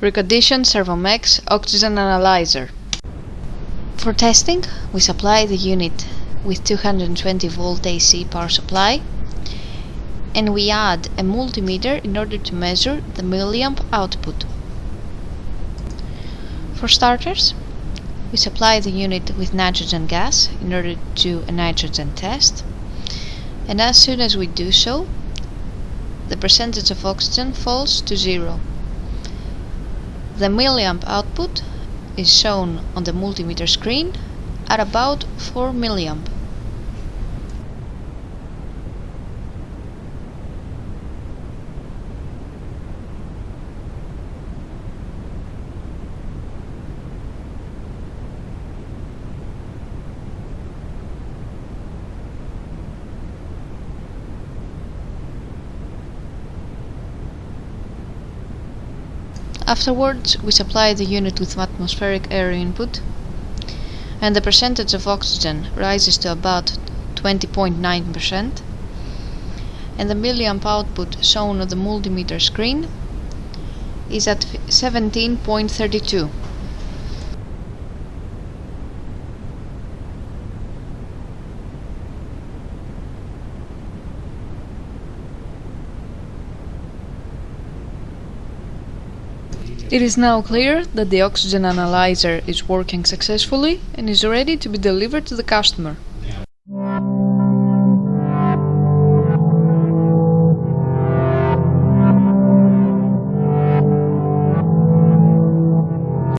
Reconditioned Servomex oxygen analyzer. For testing, we supply the unit with 220 volt AC power supply, and we add a multimeter in order to measure the milliamp output. For starters, we supply the unit with nitrogen gas in order to do a nitrogen test, and as soon as we do so, the percentage of oxygen falls to 0. The milliamp output is shown on the multimeter screen at about 4 milliamp. Afterwards, we supply the unit with atmospheric air input, and the percentage of oxygen rises to about 20.9%, and the milliamp output shown on the multimeter screen is at 17.32. It is now clear that the oxygen analyzer is working successfully and is ready to be delivered to the customer.